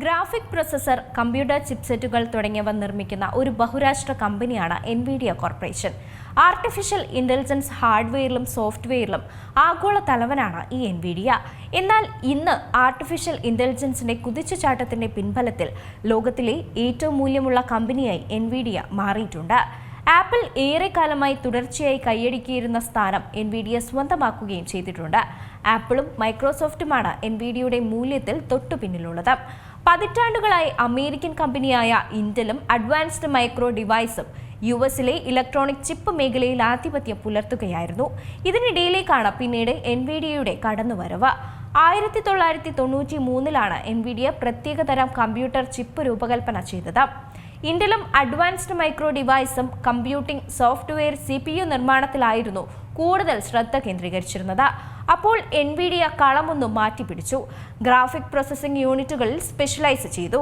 Graphic processor, computer ചിപ്സെറ്റുകൾ തുടങ്ങിയവ നിർമ്മിക്കുന്ന ഒരു ബഹുരാഷ്ട്ര കമ്പനിയാണ് എൻവിഡിയ കോർപ്പറേഷൻ. ആർട്ടിഫിഷ്യൽ ഇന്റലിജൻസ് ഹാർഡ്വെയറിലും സോഫ്റ്റ്വെയറിലും ആഗോള തലവനാണ് ഈ എൻവിഡിയ. എന്നാൽ ഇന്ന് ആർട്ടിഫിഷ്യൽ ഇന്റലിജൻസിന്റെ കുതിച്ചുചാട്ടത്തിന്റെ പിൻബലത്തിൽ ലോകത്തിലെ ഏറ്റവും മൂല്യമുള്ള കമ്പനിയായി എൻവിഡിയ മാറിയിട്ടുണ്ട്. ആപ്പിൾ ഏറെക്കാലമായി തുടർച്ചയായി കൈയടക്കിയിരുന്ന സ്ഥാനം എൻവിഡിയ സ്വന്തമാക്കുകയും ചെയ്തിട്ടുണ്ട്. ആപ്പിളും മൈക്രോസോഫ്റ്റുമാണ് എൻവിഡിയയുടെ മൂല്യത്തിൽ തൊട്ടുപിന്നിലുള്ളത്. പതിറ്റാണ്ടുകളായി അമേരിക്കൻ കമ്പനിയായ ഇന്റലും അഡ്വാൻസ്ഡ് മൈക്രോ ഡിവൈസും യുഎസിലെ ഇലക്ട്രോണിക് ചിപ്പ് മേഖലയിൽ ആധിപത്യം പുലർത്തുകയായിരുന്നു. ഇതിനിടയിലേക്കാണ് പിന്നീട് എൻവിഡിയയുടെ കടന്നുവരവ്. 1993 എൻവിഡിയ പ്രത്യേകതരം കമ്പ്യൂട്ടർ ചിപ്പ് രൂപകൽപ്പന ചെയ്തത്. ഇന്റലും അഡ്വാൻസ്ഡ് മൈക്രോ ഡിവൈസും കമ്പ്യൂട്ടിംഗ് സോഫ്റ്റ്വെയർ CPU നിർമ്മാണത്തിലായിരുന്നു കൂടുതൽ ശ്രദ്ധ കേന്ദ്രീകരിച്ചിരുന്നത്. അപ്പോൾ എൻവിഡിയ കളമൊന്ന് മാറ്റിപ്പിടിച്ചു. ഗ്രാഫിക് പ്രോസസ്സിംഗ് യൂണിറ്റുകളിൽ സ്പെഷ്യലൈസ് ചെയ്തു.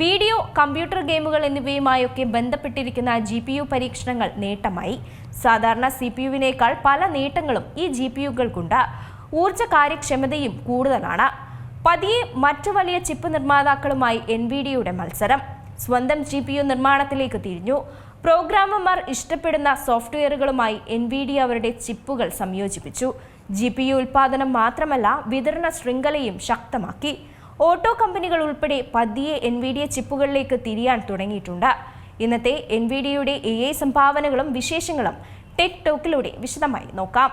വീഡിയോ, കമ്പ്യൂട്ടർ ഗെയിമുകൾ എന്നിവയുമായൊക്കെ ബന്ധപ്പെട്ടിരിക്കുന്ന GPU പരീക്ഷണങ്ങൾ നേട്ടമായി. സാധാരണ CPUവിനേക്കാൾ പല നേട്ടങ്ങളും ഈ GPUകൾക്കുണ്ട്. ഊർജ്ജ കാര്യക്ഷമതയും കൂടുതലാണ്. പതിയെ മറ്റു വലിയ ചിപ്പ് നിർമ്മാതാക്കളുമായി എൻവിഡിയയുടെ മത്സരം സ്വന്തം GPU നിർമ്മാണത്തിലേക്ക് തിരിഞ്ഞു. പ്രോഗ്രാമർമാർ ഇഷ്ടപ്പെടുന്ന സോഫ്റ്റ്വെയറുകളുമായി എൻവിഡിയ അവരുടെ ചിപ്പുകൾ സംയോജിപ്പിച്ചു. GPU ഉൽപ്പാദനം മാത്രമല്ല, വിതരണ ശൃംഖലയും ശക്തമാക്കി. ഓട്ടോ കമ്പനികൾ ഉൾപ്പെടെ പതിയെ എൻവിഡിയ ചിപ്പുകളിലേക്ക് തിരിയാൻ തുടങ്ങിയിട്ടുണ്ട്. ഇന്നത്തെ എൻവിഡിയയുടെ AI സംഭാവനകളും വിശേഷങ്ങളും ടെക് ടോക്കിലൂടെ വിശദമായി നോക്കാം.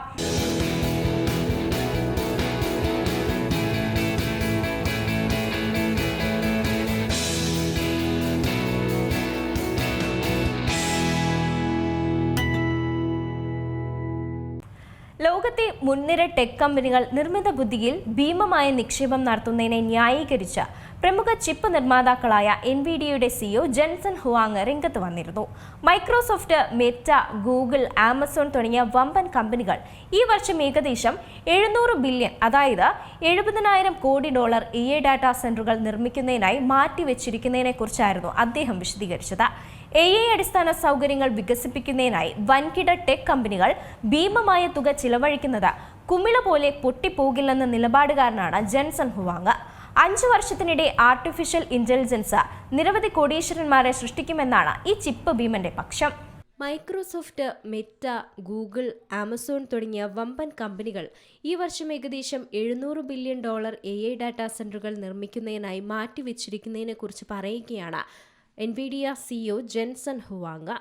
ലോകത്തെ മുൻനിര ടെക് കമ്പനികൾ നിർമ്മിത ബുദ്ധിയിൽ ഭീമമായ നിക്ഷേപം നടത്തുന്നതിനെ ന്യായീകരിച്ച പ്രമുഖ ചിപ്പ് നിർമ്മാതാക്കളായ എൻവിഡിയയുടെ CEO ജെൻസൺ ഹുവാങ് രംഗത്ത് വന്നിരുന്നു. മൈക്രോസോഫ്റ്റ്, മെറ്റ, ഗൂഗിൾ, ആമസോൺ തുടങ്ങിയ വമ്പൻ കമ്പനികൾ ഈ വർഷം ഏകദേശം 700 ബില്യൺ, അതായത് $70,000 കോടി AI ഡാറ്റാ സെന്ററുകൾ നിർമ്മിക്കുന്നതിനായി മാറ്റിവെച്ചിരിക്കുന്നതിനെക്കുറിച്ചായിരുന്നു അദ്ദേഹം വിശദീകരിച്ചത്. AI അടിസ്ഥാന സൗകര്യങ്ങൾ വികസിപ്പിക്കുന്നതിനായി വൻകിട ടെക് കമ്പനികൾ ഭീമമായ തുക ചിലവഴിക്കുന്നത് കുമിള പോലെ പൊട്ടിപ്പോകില്ലെന്ന നിലപാടുകാരനാണ് ജെൻസൺ ഹുവാങ്. 5 വർഷത്തിനിടെ ആർട്ടിഫിഷ്യൽ ഇന്റലിജൻസ് നിരവധി കോടീശ്വരന്മാരെ സൃഷ്ടിക്കുമെന്നാണ് ഈ ചിപ്പ് ഭീമന്റെ പക്ഷം. മൈക്രോസോഫ്റ്റ്, മെറ്റ, ഗൂഗിൾ, ആമസോൺ തുടങ്ങിയ വമ്പൻ കമ്പനികൾ ഈ വർഷം ഏകദേശം $700 ബില്യൺ AI ഡാറ്റാ സെന്ററുകൾ നിർമ്മിക്കുന്നതിനായി മാറ്റിവെച്ചിരിക്കുന്നതിനെക്കുറിച്ച് പറയുകയാണ് എൻവിഡിയ CEO ജെൻസൺ ഹുവാങ്.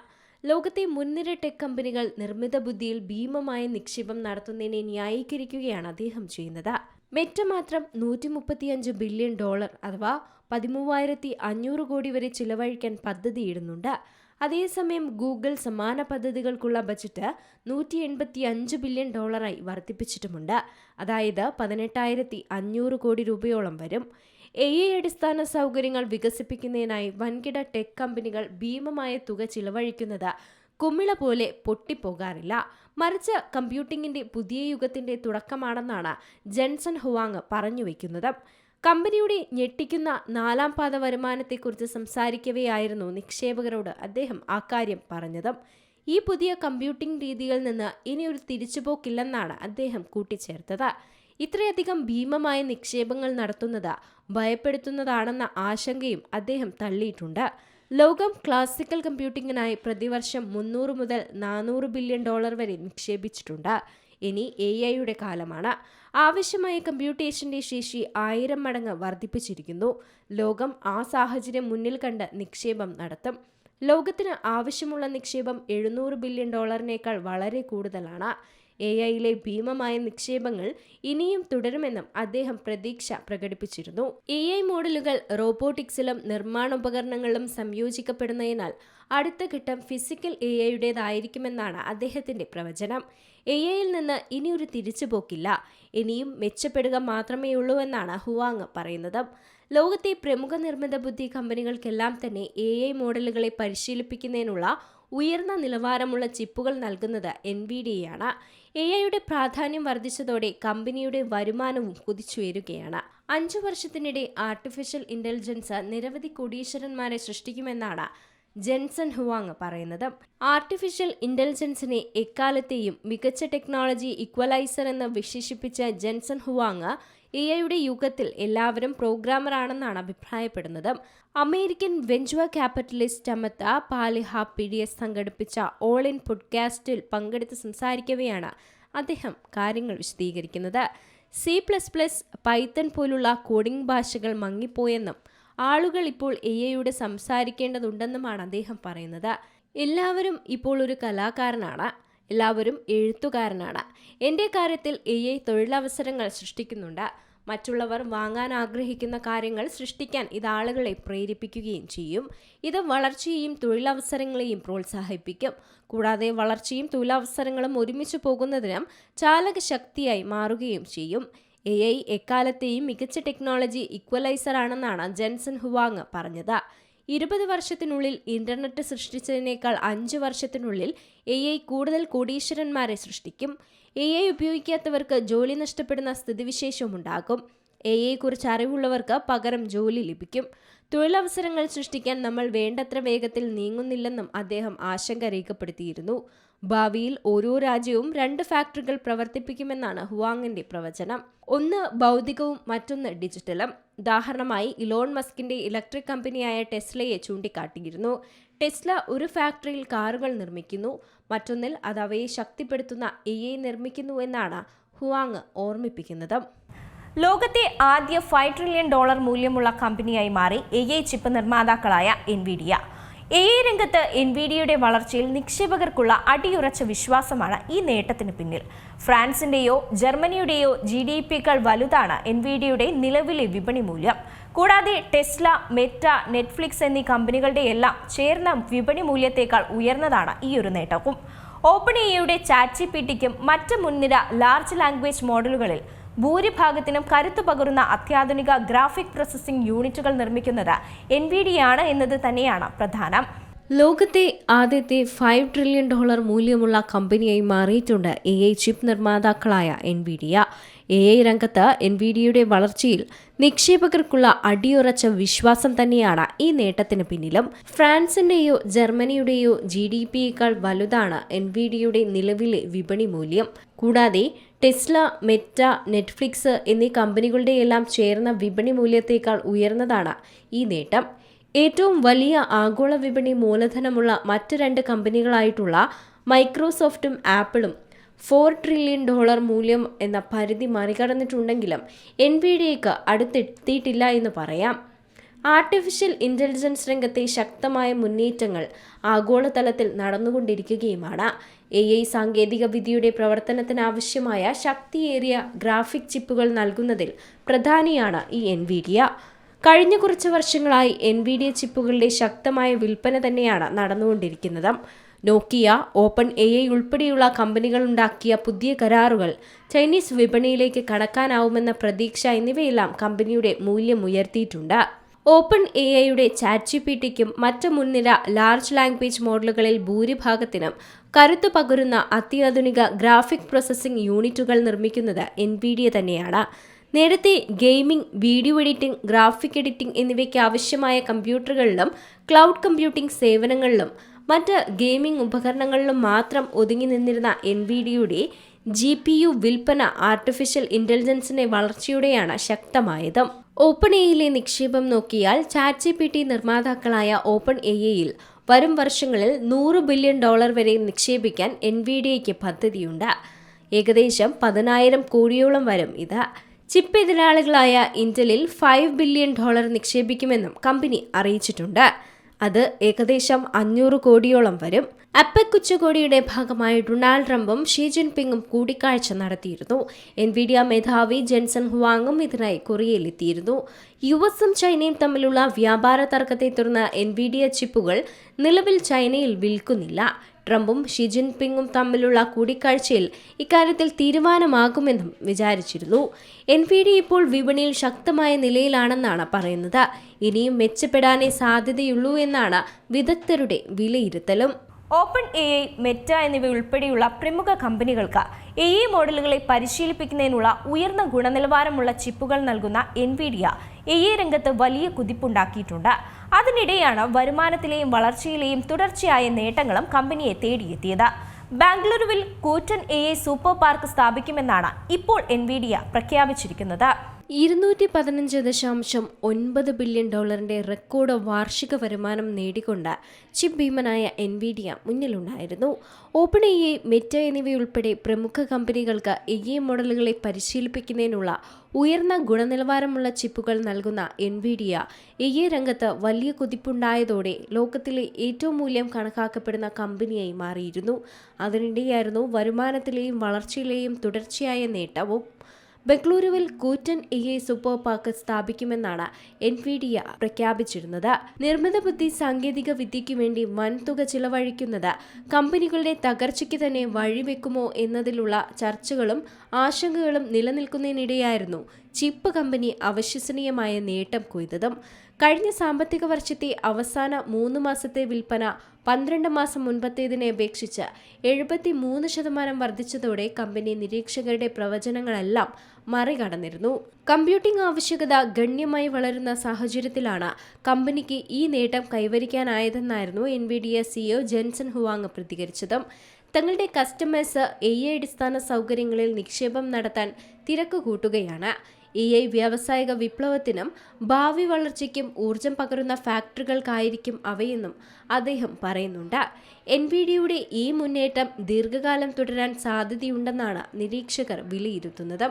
ലോകത്തെ മുൻനിര ടെക് കമ്പനികൾ നിർമ്മിത ബുദ്ധിയിൽ ഭീമമായ നിക്ഷേപം നടത്തുന്നതിനെ ന്യായീകരിക്കുകയാണ് അദ്ദേഹം ചെയ്യുന്നത്. മെറ്റ മാത്രം $135 ബില്യൺ, അഥവാ 13,500 കോടി വരെ ചിലവഴിക്കാൻ പദ്ധതിയിടുന്നുണ്ട്. അതേസമയം ഗൂഗിൾ സമാന പദ്ധതികൾക്കുള്ള ബജറ്റ് $185 ബില്യൺ വർദ്ധിപ്പിച്ചിട്ടുമുണ്ട്. അതായത് 18,500 കോടി രൂപയോളം വരും. AI അടിസ്ഥാന സൗകര്യങ്ങൾ വികസിപ്പിക്കുന്നതിനായി വൻകിട ടെക് കമ്പനികൾ ഭീമമായ തുക ചിലവഴിക്കുന്നത് കുമിള പോലെ പൊട്ടിപ്പോകാറില്ല, മറിച്ച് കമ്പ്യൂട്ടിംഗിന്റെ പുതിയ യുഗത്തിന്റെ തുടക്കമാണെന്നാണ് ജെൻസൺ ഹുവാങ് പറഞ്ഞുവെക്കുന്നത്. കമ്പനിയുടെ ഞെട്ടിക്കുന്ന 4ാം പാദ വരുമാനത്തെക്കുറിച്ച് സംസാരിക്കവെയായിരുന്നു നിക്ഷേപകരോട് അദ്ദേഹം അക്കാര്യം പറഞ്ഞത്. ഈ പുതിയ കമ്പ്യൂട്ടിംഗ് രീതികളിൽ നിന്ന് ഇനിയൊരു തിരിച്ചുപോക്കില്ലെന്നാണ് അദ്ദേഹം കൂട്ടിച്ചേർത്തത്. ഇത്രയധികം ഭീമമായ നിക്ഷേപങ്ങൾ നടത്തുന്നത് ഭയപ്പെടുത്തുന്നതാണെന്ന ആശങ്കയും അദ്ദേഹം തള്ളിയിട്ടുണ്ട്. ലോകം ക്ലാസിക്കൽ കമ്പ്യൂട്ടിങ്ങിനായി പ്രതിവർഷം $300 മുതൽ $400 ബില്യൺ വരെ നിക്ഷേപിച്ചിട്ടുണ്ട്. ഇനി AIയുടെ കാലമാണ്. ആവശ്യമായ കമ്പ്യൂട്ടേഷന്റെ ശേഷി 1000 മടങ്ങ് വർദ്ധിപ്പിച്ചിരിക്കുന്നു. ലോകം ആ സാഹചര്യം മുന്നിൽ കണ്ട് നിക്ഷേപം നടത്തും. ലോകത്തിന് ആവശ്യമുള്ള നിക്ഷേപം $700 ബില്യൺ വളരെ കൂടുതലാണ്. AIയിലെ ഭീമമായ നിക്ഷേപങ്ങൾ ഇനിയും തുടരുമെന്നും അദ്ദേഹം പ്രതീക്ഷ പ്രകടിപ്പിച്ചിരുന്നു. AI മോഡലുകൾ റോബോട്ടിക്സിലും നിർമ്മാണോപകരണങ്ങളിലും സംയോജിക്കപ്പെടുന്നതിനാൽ അടുത്ത ഘട്ടം ഫിസിക്കൽ AIയുടേതായിരിക്കുമെന്നാണ് അദ്ദേഹത്തിന്റെ പ്രവചനം. AIയിൽ നിന്ന് ഇനിയൊരു തിരിച്ചുപോക്കില്ല, ഇനിയും മെച്ചപ്പെടുക മാത്രമേയുള്ളൂവെന്നാണ് ഹുവാങ് പറയുന്നത്. ലോകത്തെ പ്രമുഖ നിർമ്മിത ബുദ്ധി കമ്പനികൾക്കെല്ലാം തന്നെ AI മോഡലുകളെ പരിശീലിപ്പിക്കുന്നതിനുള്ള ഉയർന്ന നിലവാരമുള്ള ചിപ്പുകൾ നൽകുന്നത് എൻവിഡിയയാണ്. AIയുടെ പ്രാധാന്യം വർദ്ധിച്ചതോടെ കമ്പനിയുടെ വരുമാനവും കുതിച്ചുയരുകയാണ്. 5 വർഷത്തിനിടെ ആർട്ടിഫിഷ്യൽ ഇന്റലിജൻസ് നിരവധി കോടീശ്വരന്മാരെ സൃഷ്ടിക്കുമെന്നാണ് ജെൻസൺ ഹുവാങ് പറയുന്നത്. ആർട്ടിഫിഷ്യൽ ഇന്റലിജൻസിനെ എക്കാലത്തെയും മികച്ച ടെക്നോളജി ഇക്വലൈസർ എന്ന് വിശേഷിപ്പിച്ച ജെൻസൺ ഹുവാങ് AI യുഗത്തിൽ എല്ലാവരും പ്രോഗ്രാമർ ആണെന്നാണ് അഭിപ്രായപ്പെടുന്നത്. അമേരിക്കൻ വെഞ്ചർ ക്യാപിറ്റലിസ്റ്റ് അമത്ത പാലിഹാപിഡിയസ് സംഘടിപ്പിച്ച ഓൾ ഇൻ പോഡ്കാസ്റ്റിൽ പങ്കെടുത്ത് സംസാരിക്കവെയാണ് അദ്ദേഹം കാര്യങ്ങൾ വിശദീകരിക്കുന്നത്. C++, പൈത്തൺ പോലുള്ള കോഡിംഗ് ഭാഷകൾ മങ്ങിപ്പോയെന്നും ആളുകൾ ഇപ്പോൾ AI സംസാരിക്കേണ്ടതുണ്ടെന്നുമാണ് അദ്ദേഹം പറയുന്നത്. എല്ലാവരും ഇപ്പോൾ ഒരു കലാകാരനാണ്, എല്ലാവരും എഴുത്തുകാരനാണ്. എൻ്റെ കാര്യത്തിൽ AI തൊഴിലവസരങ്ങൾ സൃഷ്ടിക്കുന്നുണ്ട്. മറ്റുള്ളവർ വാങ്ങാൻ ആഗ്രഹിക്കുന്ന കാര്യങ്ങൾ സൃഷ്ടിക്കാൻ ഇത് ആളുകളെ പ്രേരിപ്പിക്കുകയും ചെയ്യും. ഇത് വളർച്ചയെയും തൊഴിലവസരങ്ങളെയും പ്രോത്സാഹിപ്പിക്കും. കൂടാതെ വളർച്ചയും തൊഴിലവസരങ്ങളും ഒരുമിച്ച് പോകുന്നതിനും ചാലക ശക്തിയായി മാറുകയും ചെയ്യും. AI എക്കാലത്തെയും മികച്ച ടെക്നോളജി ഇക്വലൈസർ ആണെന്നാണ് ജെൻസൺ ഹുവാങ് പറഞ്ഞത്. 20 വർഷത്തിനുള്ളിൽ ഇന്റർനെറ്റ് സൃഷ്ടിച്ചതിനേക്കാൾ 5 വർഷത്തിനുള്ളിൽ AI കൂടുതൽ കോടീശ്വരന്മാരെ സൃഷ്ടിക്കും. AI ഉപയോഗിക്കാത്തവർക്ക് ജോലി നഷ്ടപ്പെടുന്ന സ്ഥിതിവിശേഷമുണ്ടാകും. AI കുറിച്ച് അറിവുള്ളവർക്ക് പകരം ജോലി ലഭിക്കും. തൊഴിലവസരങ്ങൾ സൃഷ്ടിക്കാൻ നമ്മൾ വേണ്ടത്ര വേഗത്തിൽ നീങ്ങുന്നില്ലെന്നും അദ്ദേഹം ആശങ്ക രേഖപ്പെടുത്തിയിരുന്നു. ഭാവിയിൽ ഓരോ രാജ്യവും 2 ഫാക്ടറികൾ പ്രവർത്തിപ്പിക്കുമെന്നാണ് ഹുവാങ്ങിന്റെ പ്രവചനം. ഒന്ന് ഭൗതികവും മറ്റൊന്ന് ഡിജിറ്റലും. ഉദാഹരണമായി ഇലോൺ മസ്കിന്റെ ഇലക്ട്രിക് കമ്പനിയായ ടെസ്ലയെ ചൂണ്ടിക്കാട്ടിയിരുന്നു. ടെസ്ല ഒരു ഫാക്ടറിയിൽ കാറുകൾ നിർമ്മിക്കുന്നു, മറ്റൊന്നിൽ അത് അവയെ ശക്തിപ്പെടുത്തുന്ന AI നിർമ്മിക്കുന്നു എന്നാണ് ഹുവാങ് ഓർമ്മിപ്പിക്കുന്നത്. ലോകത്തെ ആദ്യ $5 ട്രില്യൺ മൂല്യമുള്ള കമ്പനിയായി മാറി AI ചിപ്പ് നിർമ്മാതാക്കളായ എൻവിഡിയ. AI രംഗത്ത് എൻവിഡിയയുടെ വളർച്ചയിൽ നിക്ഷേപകർക്കുള്ള അടിയുറച്ച വിശ്വാസമാണ് ഈ നേട്ടത്തിന് പിന്നിൽ. ഫ്രാൻസിന്റെയോ ജർമ്മനിയുടെയോ GDPയേക്കാൾ വലുതാണ് എൻവിഡിയയുടെ നിലവിലെ വിപണി മൂല്യം. കൂടാതെ ടെസ്ല, മെറ്റ, നെറ്റ്ഫ്ലിക്സ് എന്നീ കമ്പനികളുടെയെല്ലാം ചേർന്ന വിപണി മൂല്യത്തേക്കാൾ ഉയർന്നതാണ് ഈ ഒരു നേട്ടവും. OpenAIയുടെ ChatGPTക്കും മറ്റ് മുൻനിര ലാർജ് ലാംഗ്വേജ് മോഡലുകളിൽ ഭൂരിഭാഗത്തിനും കരുത്തു പകരുന്ന അത്യാധുനിക ഗ്രാഫിക് പ്രോസസ്സിംഗ് യൂണിറ്റുകൾ നിർമ്മിക്കുന്നത് എൻവിഡിയയാണ് എന്നത് തന്നെയാണ് പ്രധാനം. ലോകത്തെ ആദ്യത്തെ $5 ട്രില്യൺ മൂല്യമുള്ള കമ്പനിയായി മാറിയിട്ടുണ്ട് AI ചിപ്പ് നിർമ്മാതാക്കളായ എൻവിഡിയ. AI രംഗത്ത് എൻവിഡിയയുടെ വളർച്ചയിൽ നിക്ഷേപകർക്കുള്ള അടിയുറച്ച വിശ്വാസം തന്നെയാണ് ഈ നേട്ടത്തിന് പിന്നിലും. ഫ്രാൻസിന്റെയോ ജർമ്മനിയുടെയോ GDPയേക്കാൾ വലുതാണ് എൻവിഡിയയുടെ നിലവിലെ വിപണി മൂല്യം. കൂടാതെ ടെസ്ല, മെറ്റ, നെറ്റ്ഫ്ലിക്സ് എന്നീ കമ്പനികളുടെയെല്ലാം ചേർന്ന വിപണി മൂല്യത്തേക്കാൾ ഉയർന്നതാണ് ഈ നേട്ടം. ഏറ്റവും വലിയ ആഗോള വിപണി മൂലധനമുള്ള മറ്റ് 2 കമ്പനികളായിട്ടുള്ള മൈക്രോസോഫ്റ്റും ആപ്പിളും $4 ട്രില്യൺ മൂല്യം എന്ന പരിധി മറികടന്നിട്ടുണ്ടെങ്കിലും എൻവിഡിയയ്ക്ക് അടുത്തെത്തിയിട്ടില്ല എന്ന് പറയാം. ആർട്ടിഫിഷ്യൽ ഇന്റലിജൻസ് രംഗത്തെ ശക്തമായ മുന്നേറ്റങ്ങൾ ആഗോളതലത്തിൽ നടന്നുകൊണ്ടിരിക്കുകയുമാണ്. AI സാങ്കേതിക വിദ്യയുടെ പ്രവർത്തനത്തിനാവശ്യമായ ശക്തിയേറിയ ഗ്രാഫിക് ചിപ്പുകൾ നൽകുന്നതിൽ പ്രധാനിയാണ് ഈ എൻവിഡിയ. കഴിഞ്ഞ കുറച്ച് വർഷങ്ങളായി എൻവിഡിയ ചിപ്പുകളുടെ ശക്തമായ വിൽപ്പന തന്നെയാണ് നടന്നുകൊണ്ടിരിക്കുന്നത്. നോക്കിയ, OpenAI ഉൾപ്പെടെയുള്ള കമ്പനികളുണ്ടാക്കിയ പുതിയ കരാറുകൾ ചൈനീസ് വിപണിയിലേക്ക് കടക്കാനാവുമെന്ന പ്രതീക്ഷ എന്നിവയെല്ലാം കമ്പനിയുടെ മൂല്യം ഉയർത്തിയിട്ടുണ്ട്. OpenAIയുടെ ChatGPTക്കും മറ്റ് മുൻനിര ലാർജ് ലാംഗ്വേജ് മോഡലുകളിൽ ഭൂരിഭാഗത്തിനും കരുത്തു പകരുന്ന അത്യാധുനിക ഗ്രാഫിക് പ്രോസസ്സിംഗ് യൂണിറ്റുകൾ നിർമ്മിക്കുന്നത് എൻവിഡിയ തന്നെയാണ്. നേരത്തെ gaming, video editing, graphic editing എന്നിവയ്ക്ക് ആവശ്യമായ കമ്പ്യൂട്ടറുകളിലും ക്ലൗഡ് കമ്പ്യൂട്ടിംഗ് സേവനങ്ങളിലും മറ്റ് ഗെയിമിംഗ് ഉപകരണങ്ങളിലും മാത്രം ഒതുങ്ങി നിന്നിരുന്ന എൻവിഡിയയുടെ GPU വിൽപ്പന ആർട്ടിഫിഷ്യൽ ഇന്റലിജൻസിന്റെ വളർച്ചയോടെയാണ് ശക്തമായത്. OpenAIയിലെ നിക്ഷേപം നോക്കിയാൽ ChatGPT നിർമ്മാതാക്കളായ OpenAIയിൽ വരും വർഷങ്ങളിൽ $100 ബില്യൺ വരെ നിക്ഷേപിക്കാൻ എൻവിഡിയയ്ക്ക് പദ്ധതിയുണ്ട്. ഏകദേശം 10,000 കോടിയോളം വരും ഇത്. ചിപ്പ് എതിരാളികളായ ഇന്റലിൽ $5 ബില്യൺ നിക്ഷേപിക്കുമെന്നും കമ്പനി അറിയിച്ചിട്ടുണ്ട്. അത് ഏകദേശം 500 കോടിയോളം വരും. അപ്പെക് ഉച്ചകോടിയുടെ ഭാഗമായി ഡൊണാൾഡ് ട്രംപും ഷീ ജിൻപിങ്ങും കൂടിക്കാഴ്ച നടത്തിയിരുന്നു. എൻവിഡിയ മേധാവി ജെൻസൺ ഹുവാങ്ങും ഇതിനായി കൊറിയയിലെത്തിയിരുന്നു. US-ഉം ചൈനയും തമ്മിലുള്ള വ്യാപാര തർക്കത്തെ തുടർന്ന് എൻവിഡിയ ചിപ്പുകൾ നിലവിൽ ചൈനയിൽ വിൽക്കുന്നില്ല. ട്രംപും ഷീ ജിൻപിങ്ങും തമ്മിലുള്ള കൂടിക്കാഴ്ചയിൽ ഇക്കാര്യത്തിൽ തീരുമാനമാകുമെന്നും വിചാരിച്ചിരുന്നു. എൻവിഡിയ ഇപ്പോൾ വിപണിയിൽ ശക്തമായ നിലയിലാണെന്നാണ് പറയുന്നത്. ഇനിയും മെച്ചപ്പെടാനേ സാധ്യതയുള്ളൂ എന്നാണ് വിദഗ്ധരുടെ വിലയിരുത്തലും. OpenAI, മെറ്റ എന്നിവ ഉൾപ്പെടെയുള്ള പ്രമുഖ കമ്പനികൾക്ക് AI മോഡലുകളെ പരിശീലിപ്പിക്കുന്നതിനുള്ള ഉയർന്ന ഗുണനിലവാരമുള്ള ചിപ്പുകൾ നൽകുന്ന എൻവിഡിയ AI രംഗത്ത് വലിയ കുതിപ്പുണ്ടാക്കിയിട്ടുണ്ട്. അതിനിടെയാണ് വരുമാനത്തിലെയും വളർച്ചയിലെയും തുടർച്ചയായ നേട്ടങ്ങളും കമ്പനിയെ തേടിയെത്തിയത്. ബാംഗ്ലൂരുവിൽ കൂറ്റൻ AI സൂപ്പർ പാർക്ക് സ്ഥാപിക്കുമെന്നാണ് ഇപ്പോൾ എൻവിഡിയ പ്രഖ്യാപിച്ചിരിക്കുന്നത്. $215.9 ബില്യൺ റെക്കോർഡ് വാർഷിക വരുമാനം നേടിക്കൊണ്ട് ചിപ്പ് ഭീമനായ എൻവിഡിയ മുന്നിലുണ്ടായിരുന്നു. ഓപ്പൺ എഐ, മെറ്റ എന്നിവയുൾപ്പെടെ പ്രമുഖ കമ്പനികൾക്ക് എഐ മോഡലുകളെ പരിശീലിപ്പിക്കുന്നതിനുള്ള ഉയർന്ന ഗുണനിലവാരമുള്ള ചിപ്പുകൾ നൽകുന്ന എൻവിഡിയ എഐ രംഗത്ത് വലിയ കുതിപ്പുണ്ടായതോടെ ലോകത്തിലെ ഏറ്റവും മൂല്യം കണക്കാക്കപ്പെടുന്ന കമ്പനിയായി മാറിയിരുന്നു. അതിനിടെയായിരുന്നു വരുമാനത്തിലെയും വളർച്ചയിലെയും തുടർച്ചയായ നേട്ടവും. ബംഗളൂരുവിൽ കൂറ്റൻ എഐ സൂപ്പർ പാർക്ക് സ്ഥാപിക്കുമെന്നാണ് എൻവിഡിയ പ്രഖ്യാപിച്ചിരുന്നത്. നിർമ്മിത ബുദ്ധി സാങ്കേതിക വിദ്യയ്ക്കു വേണ്ടി വൻതുക ചിലവഴിക്കുന്നത് കമ്പനികളുടെ തകർച്ചയ്ക്ക് തന്നെ വഴിവെക്കുമോ എന്നതിലുള്ള ചർച്ചകളും ആശങ്കകളും നിലനിൽക്കുന്നതിനിടെയായിരുന്നു ചിപ്പ് കമ്പനി അവിശ്വസനീയമായ നേട്ടം കൊയ്തതും. കഴിഞ്ഞ സാമ്പത്തിക വർഷത്തെ അവസാന 3 മാസത്തെ വിൽപ്പന 12 മാസം മുൻപത്തേതിനെ അപേക്ഷിച്ച് 73% വർദ്ധിച്ചതോടെ കമ്പനി നിരീക്ഷകരുടെ പ്രവചനങ്ങളെല്ലാം മറികടന്നിരുന്നു. കമ്പ്യൂട്ടിംഗ് ആവശ്യകത ഗണ്യമായി വളരുന്ന സാഹചര്യത്തിലാണ് കമ്പനിക്ക് ഈ നേട്ടം കൈവരിക്കാനായതെന്നായിരുന്നു എൻവിഡിയ സിഇഒ ജെൻസൺ ഹുവാങ് പ്രതികരിച്ചത്. തങ്ങളുടെ കസ്റ്റമേഴ്സ് എഐ അടിസ്ഥാന സൗകര്യങ്ങളിൽ നിക്ഷേപം നടത്താൻ തിരക്ക് കൂട്ടുകയാണ്. എഐ വ്യാവസായിക വിപ്ലവത്തിനും ഭാവി വളർച്ചയ്ക്കും ഊർജം പകരുന്ന ഫാക്ടറികൾക്കായിരിക്കും അവയെന്നും അദ്ദേഹം പറയുന്നുണ്ട്. എൻവിഡിയയുടെ ഈ മുന്നേറ്റം ദീർഘകാലം തുടരാൻ സാധ്യതയുണ്ടെന്നാണ് നിരീക്ഷകർ വിലയിരുത്തുന്നത്.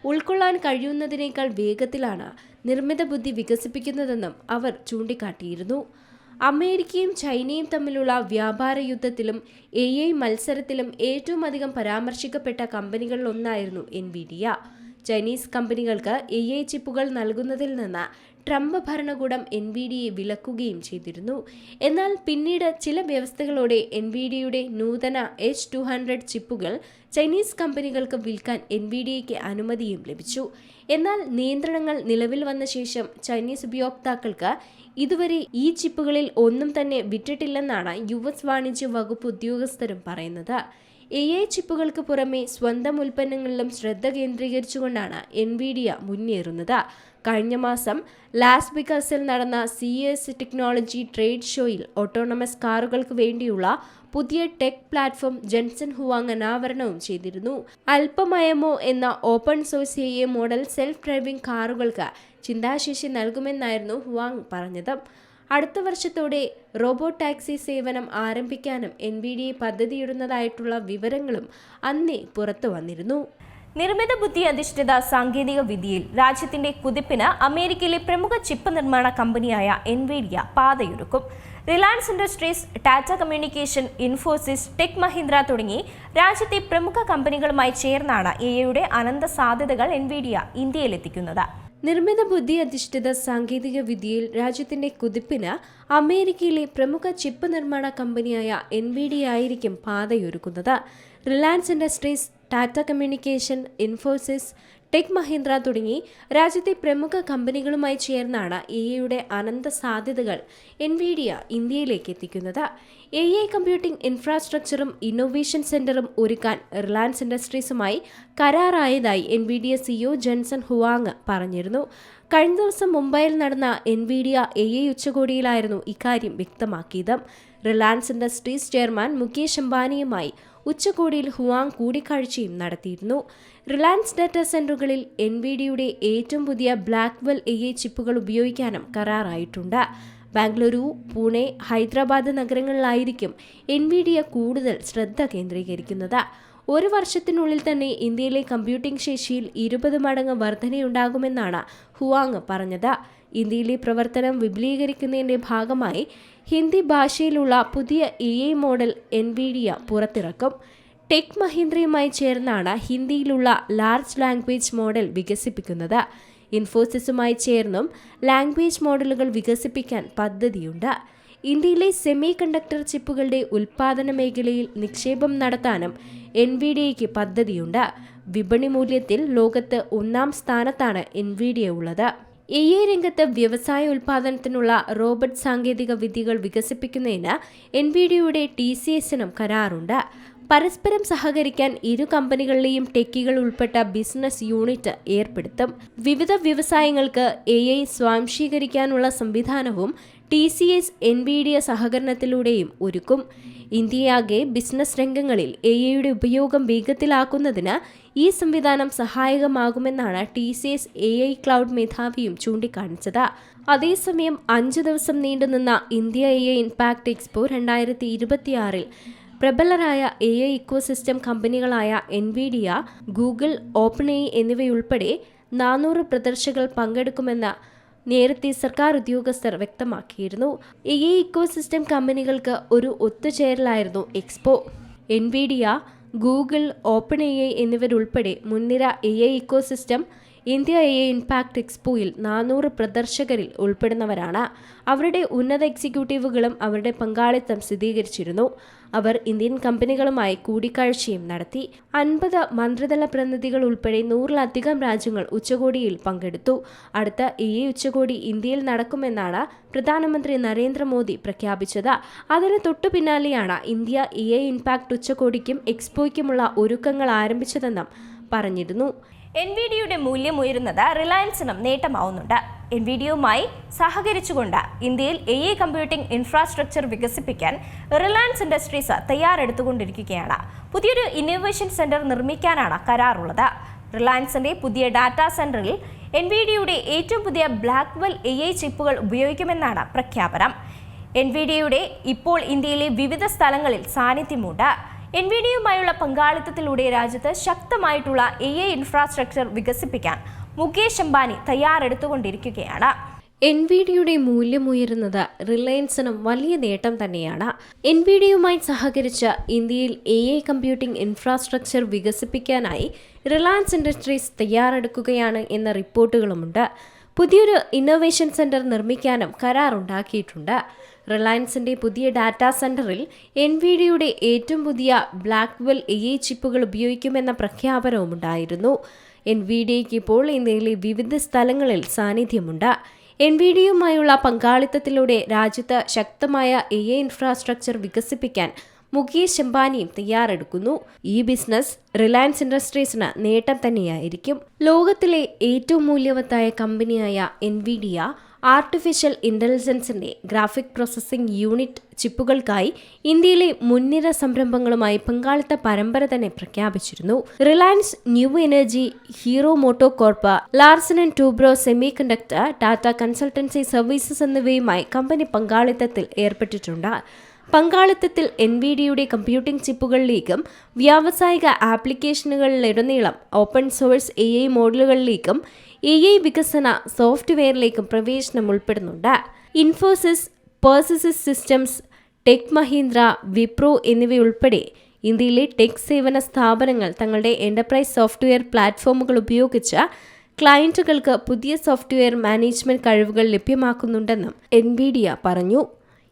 ഉൾക്കൊള്ളാൻ കഴിയുന്നതിനേക്കാൾ വേഗത്തിലാണ് നിർമ്മിത ബുദ്ധി വികസിപ്പിക്കുന്നതെന്നും അവർ ചൂണ്ടിക്കാട്ടിയിരുന്നു. അമേരിക്കയും ചൈനയും തമ്മിലുള്ള വ്യാപാര യുദ്ധത്തിലും എഐ മത്സരത്തിലും ഏറ്റവും അധികം പരാമർശിക്കപ്പെട്ട കമ്പനികളിലൊന്നായിരുന്നു എൻവിഡിയ. ചൈനീസ് കമ്പനികൾക്ക് എഐ ചിപ്പുകൾ നൽകുന്നതിൽ നിന്ന് ട്രംപ് ഭരണകൂടം എൻവിഡിയെ വിലക്കുകയും ചെയ്തിരുന്നു. എന്നാൽ പിന്നീട് ചില വ്യവസ്ഥകളോടെ എൻവിഡിയയുടെ നൂതന H200 ചിപ്പുകൾ ചൈനീസ് കമ്പനികൾക്ക് വിൽക്കാൻ എൻവിഡിയയ്ക്ക് അനുമതിയും ലഭിച്ചു. എന്നാൽ നിയന്ത്രണങ്ങൾ നിലവിൽ വന്ന ശേഷം ചൈനീസ് ഉപയോക്താക്കൾക്ക് ഇതുവരെ ഈ ചിപ്പുകളിൽ ഒന്നും തന്നെ വിറ്റിട്ടില്ലെന്നാണ് US വാണിജ്യ വകുപ്പ് ഉദ്യോഗസ്ഥരും പറയുന്നത്. എഐ ചിപ്പുകൾക്ക് പുറമെ സ്വന്തം ഉൽപ്പന്നങ്ങളിലും ശ്രദ്ധ കേന്ദ്രീകരിച്ചുകൊണ്ടാണ് എൻവിഡിയ മുന്നേറുന്നത്. കഴിഞ്ഞ മാസം ലാസ് വെഗാസിൽ നടന്ന CES ടെക്നോളജി ട്രേഡ് ഷോയിൽ ഓട്ടോണമസ് കാറുകൾക്ക് വേണ്ടിയുള്ള പുതിയ ടെക് പ്ലാറ്റ്ഫോം ജെൻസൺ ഹുവാങ് അനാവരണവും ചെയ്തിരുന്നു. അല്പമയമോ എന്ന open source AI model self driving കാറുകൾക്ക് ചിന്താശേഷി നൽകുമെന്നായിരുന്നു ഹുവാങ് പറഞ്ഞത്. അടുത്ത വർഷത്തോടെ റോബോട്ട് ടാക്സി സേവനം ആരംഭിക്കാനും എൻവിഡിയ പദ്ധതിയിടുന്നതായിട്ടുള്ള വിവരങ്ങളും അന്നേ പുറത്തു വന്നിരുന്നു. നിർമ്മിത ബുദ്ധി അധിഷ്ഠിത സാങ്കേതിക വിദ്യയിൽ രാജ്യത്തിന്റെ കുതിപ്പിന് അമേരിക്കയിലെ പ്രമുഖ ചിപ്പ് നിർമ്മാണ കമ്പനിയായ എൻവിഡിയ പാതയൊരുക്കും. Reliance Industries, Tata communication, Infosys, tech Mahindra തുടങ്ങി രാജ്യത്തെ പ്രമുഖ കമ്പനികളുമായി ചേർന്നാണ് എഐയുടെ അനന്ത സാധ്യതകൾ എൻവിഡിയ ഇന്ത്യയിലെത്തിക്കുന്നത്. നിർമ്മിത ബുദ്ധി അധിഷ്ഠിത സാങ്കേതിക വിദ്യയിൽ രാജ്യത്തിന്റെ കുതിപ്പിന് അമേരിക്കയിലെ പ്രമുഖ ചിപ്പ് നിർമ്മാണ കമ്പനിയായ എൻവിഡിയ ആയിരിക്കും പാതയൊരുക്കുന്നത്. Reliance Industries, Tata communication, Infosys, tech Mahindra തുടങ്ങി രാജ്യത്തെ പ്രമുഖ കമ്പനികളുമായി ചേർന്നാണ് എഐയുടെ അനന്ത സാധ്യതകൾ എൻവിഡിയ ഇന്ത്യയിലേക്ക് എത്തിക്കുന്നത്. എഐ കമ്പ്യൂട്ടിംഗ് ഇൻഫ്രാസ്ട്രക്ചറും ഇന്നൊവേഷൻ സെന്ററും ഒരുക്കാൻ റിലയൻസ് ഇൻഡസ്ട്രീസുമായി കരാറായതായി എൻവിഡിയ സിഇഒ ജെൻസൺ ഹുവാങ് പറഞ്ഞിരുന്നു. കഴിഞ്ഞ ദിവസം മുംബൈയിൽ നടന്ന എൻവിഡിയ എഐ ഉച്ചകോടിയിലായിരുന്നു ഇക്കാര്യം വ്യക്തമാക്കിയത്. റിലയൻസ് ഇൻഡസ്ട്രീസ് ചെയർമാൻ മുകേഷ് അംബാനിയുമായി ഉച്ചകോടിയിൽ ഹുവാങ് കൂടിക്കാഴ്ചയും നടത്തിയിരുന്നു. റിലയൻസ് ഡാറ്റാ സെന്ററുകളിൽ എൻവിഡിയയുടെ ഏറ്റവും പുതിയ ബ്ലാക്ക്വെൽ എഐ ചിപ്പുകൾ ഉപയോഗിക്കാനും കരാറായിട്ടുണ്ട്. ബാംഗ്ലൂരു, പൂനെ, ഹൈദരാബാദ് നഗരങ്ങളിലായിരിക്കും എൻവിഡിയ കൂടുതൽ ശ്രദ്ധ കേന്ദ്രീകരിക്കുന്നത്. 1 വർഷത്തിനുള്ളിൽ തന്നെ ഇന്ത്യയിലെ കമ്പ്യൂട്ടിംഗ് ശേഷിയിൽ 20 മടങ്ങ് വർധനയുണ്ടാകുമെന്നാണ് ഹുവാങ് പറഞ്ഞത്. ഇന്ത്യയിലെ പ്രവർത്തനം വിപുലീകരിക്കുന്നതിന്റെ ഭാഗമായി ഹിന്ദി ഭാഷയിലുള്ള പുതിയ എഐ മോഡൽ എൻവിഡിയ പുറത്തിറക്കും. ടെക് മഹീന്ദ്രയുമായി ചേർന്നാണ് ഹിന്ദിയിലുള്ള ലാർജ് ലാംഗ്വേജ് മോഡൽ വികസിപ്പിക്കുന്നത്. ഇൻഫോസിസുമായി ചേർന്നും ലാംഗ്വേജ് മോഡലുകൾ വികസിപ്പിക്കാൻ പദ്ധതിയുണ്ട്. ഇന്ത്യയിലെ സെമി കണ്ടക്ടർ ചിപ്പുകളുടെ ഉൽപ്പാദന മേഖലയിൽ നിക്ഷേപം നടത്താനും എൻവിഡിയയ്ക്ക് പദ്ധതിയുണ്ട്. വിപണി മൂല്യത്തിൽ ലോകത്ത് 1-ാം സ്ഥാനത്താണ് എൻവിഡിയ ഉള്ളത്. എഐ രംഗത്ത് വ്യവസായ ഉൽപ്പാദനത്തിനുള്ള റോബോട്ട് സാങ്കേതിക വിദ്യകൾ വികസിപ്പിക്കുന്നതിന് എൻവിഡിയയുടെ TCSനും കരാറുണ്ട്. പരസ്പരം സഹകരിക്കാൻ ഇരു കമ്പനികളിലെയും ടെക്കികൾ ഉൾപ്പെട്ട ബിസിനസ് യൂണിറ്റ് ഏർപ്പെടുത്തും. വിവിധ വ്യവസായങ്ങൾക്ക് AI സ്വാംശീകരിക്കാനുള്ള സംവിധാനവും TCS NVIDIA സഹകരണത്തിലൂടെയും ഒരുക്കും. ഇന്ത്യയാകെ ബിസിനസ് രംഗങ്ങളിൽ AIയുടെ ഉപയോഗം വേഗത്തിലാക്കുന്നതിന് ഈ സംവിധാനം സഹായകമാകുമെന്നാണ് TCS AI ക്ലൗഡ് മേധാവിയും ചൂണ്ടിക്കാണിച്ചത്. അതേസമയം 5 ദിവസം നീണ്ടുനിന്ന ഇന്ത്യ AI ഇംപാക്ട് എക്സ്പോ 2026 പ്രബലരായ AI ഇക്കോസിസ്റ്റം കമ്പനികളായ NVIDIA, ഗൂഗിൾ, OpenAI എന്നിവയുൾപ്പെടെ 400 പ്രദർശകർ പങ്കെടുക്കുമെന്ന് നേരത്തെ സർക്കാർ ഉദ്യോഗസ്ഥർ വ്യക്തമാക്കിയിരുന്നു. AI ഇക്കോസിസ്റ്റം കമ്പനികൾക്ക് ഒരു ഒത്തുചേരലായിരുന്നു എക്സ്പോ. NVIDIA, ഗൂഗിൾ, OpenAI എന്നിവരുൾപ്പെടെ മുൻനിര AI ecosystem India AI impact എക്സ്പോയിൽ 400 പ്രദർശകരിൽ ഉൾപ്പെടുന്നവരാണ്. അവരുടെ ഉന്നത എക്സിക്യൂട്ടീവുകളും അവരുടെ പങ്കാളിത്തം സ്ഥിരീകരിച്ചിരുന്നു. അവർ ഇന്ത്യൻ കമ്പനികളുമായി കൂടിക്കാഴ്ചയും നടത്തി. 50 മന്ത്രിതല പ്രതിനിധികൾ ഉൾപ്പെടെ 100-ലധികം രാജ്യങ്ങൾ ഉച്ചകോടിയിൽ പങ്കെടുത്തു. അടുത്ത AI ഉച്ചകോടി ഇന്ത്യയിൽ നടക്കുമെന്നാണ് പ്രധാനമന്ത്രി നരേന്ദ്രമോദി പ്രഖ്യാപിച്ചത്. അതിന് തൊട്ടു പിന്നാലെയാണ് ഇന്ത്യ AI ഇംപാക്ട് ഉച്ചകോടിക്കും എക്സ്പോയ്ക്കുമുള്ള ഒരുക്കങ്ങൾ ആരംഭിച്ചതെന്നും പറഞ്ഞിരുന്നു. NVIDIAയുടെ മൂല്യം ഉയരുന്നത് റിലയൻസിനും നേട്ടമാവുന്നുണ്ട്. NVIDIAയുമായി സഹകരിച്ചുകൊണ്ട് ഇന്ത്യയിൽ AI കമ്പ്യൂട്ടിംഗ് ഇൻഫ്രാസ്ട്രക്ചർ വികസിപ്പിക്കാൻ റിലയൻസ് ഇൻഡസ്ട്രീസ് തയ്യാറെടുത്തുകൊണ്ടിരിക്കുകയാണ്. പുതിയൊരു ഇന്നോവേഷൻ സെന്റർ നിർമ്മിക്കാനാണ് കരാറുള്ളത്. റിലയൻസിന്റെ പുതിയ ഡാറ്റാ സെന്ററിൽ NVIDIAയുടെ ഏറ്റവും പുതിയ ബ്ലാക്ക്വെൽ AI ചിപ്പുകൾ ഉപയോഗിക്കുമെന്നാണ് പ്രഖ്യാപനം. NVIDIAയുടെ ഇപ്പോൾ ഇന്ത്യയിലെ വിവിധ സ്ഥലങ്ങളിൽ സാന്നിധ്യമുണ്ട്. NVIDIAയുമായുള്ള പങ്കാളിത്തത്തിലൂടെ രാജ്യത്ത് ശക്തമായിട്ടുള്ള AI ഇൻഫ്രാസ്ട്രക്ചർ വികസിപ്പിക്കാൻ മുകേഷ് അംബാനി തയ്യാറെടുത്തുകൊണ്ടിരിക്കുകയാണ്. NVIDIAയുടെ മൂല്യം ഉയരുന്നത് റിലയൻസിനും വലിയ നേട്ടം തന്നെയാണ്. NVIDIAയുമായി സഹകരിച്ച് ഇന്ത്യയിൽ AI കമ്പ്യൂട്ടിംഗ് ഇൻഫ്രാസ്ട്രക്ചർ വികസിപ്പിക്കാനായി റിലയൻസ് ഇൻഡസ്ട്രീസ് തയ്യാറെടുക്കുകയാണ് എന്ന റിപ്പോർട്ടുകളുമുണ്ട്. പുതിയൊരു ഇന്നോവേഷൻ സെന്റർ നിർമ്മിക്കാനും കരാറുണ്ടാക്കിയിട്ടുണ്ട്. റിലയൻസിന്റെ പുതിയ ഡാറ്റാ സെന്ററിൽ NVIDIAയുടെ ഏറ്റവും പുതിയ ബ്ലാക്ക്വെൽ AI ചിപ്പുകൾ ഉപയോഗിക്കുമെന്ന പ്രഖ്യാപനവുമുണ്ടായിരുന്നു. NVIDIAയ്ക്ക് ഇപ്പോൾ ഇന്ത്യയിലെ വിവിധ സ്ഥലങ്ങളിൽ സാന്നിധ്യമുണ്ട്. NVIDIAയുമായുള്ള പങ്കാളിത്തത്തിലൂടെ രാജ്യത്ത് ശക്തമായ AI ഇൻഫ്രാസ്ട്രക്ചർ വികസിപ്പിക്കാൻ മുകേഷ് അംബാനിയും തയ്യാറെടുക്കുന്നു. ഈ ബിസിനസ് റിലയൻസ് ഇൻഡസ്ട്രീസിന് നേട്ടം തന്നെയായിരിക്കും. ലോകത്തിലെ ഏറ്റവും മൂല്യവത്തായ കമ്പനിയായ NVIDIA ആർട്ടിഫിഷ്യൽ ഇന്റലിജൻസിന്റെ ഗ്രാഫിക് പ്രോസസ്സിംഗ് യൂണിറ്റ് ചിപ്പുകൾക്കായി ഇന്ത്യയിലെ മുൻനിര സംരംഭങ്ങളുമായി പങ്കാളിത്ത പരമ്പര തന്നെ പ്രഖ്യാപിച്ചിരുന്നു. Reliance new energy, Hero MotoCorp, Larsen and Toubro semiconductor, Tata consultancy services എന്നിവയുമായി കമ്പനി പങ്കാളിത്തത്തിൽ ഏർപ്പെട്ടിട്ടുണ്ട്. പങ്കാളിത്തത്തിൽ NVIDIAയുടെ കമ്പ്യൂട്ടിംഗ് ചിപ്പുകളിലേക്കും വ്യാവസായിക ആപ്ലിക്കേഷനുകളിലുടനീളം ഓപ്പൺ സോഴ്സ് AI മോഡലുകളിലേക്കും AI വികസന സോഫ്റ്റ്വെയറിലേക്കും പ്രവേശനം ഉൾപ്പെടുന്നുണ്ട്. Infosys, Persistent systems, tech Mahindra, Wipro എന്നിവയുൾപ്പെടെ ഇന്ത്യയിലെ ടെക് സേവന സ്ഥാപനങ്ങൾ തങ്ങളുടെ എന്റർപ്രൈസ് സോഫ്റ്റ്വെയർ പ്ലാറ്റ്ഫോമുകൾ ഉപയോഗിച്ച് ക്ലയന്റുകൾക്ക് പുതിയ സോഫ്റ്റ്വെയർ മാനേജ്മെന്റ് കഴിവുകൾ ലഭ്യമാക്കുന്നുണ്ടെന്നും NVIDIA പറഞ്ഞു.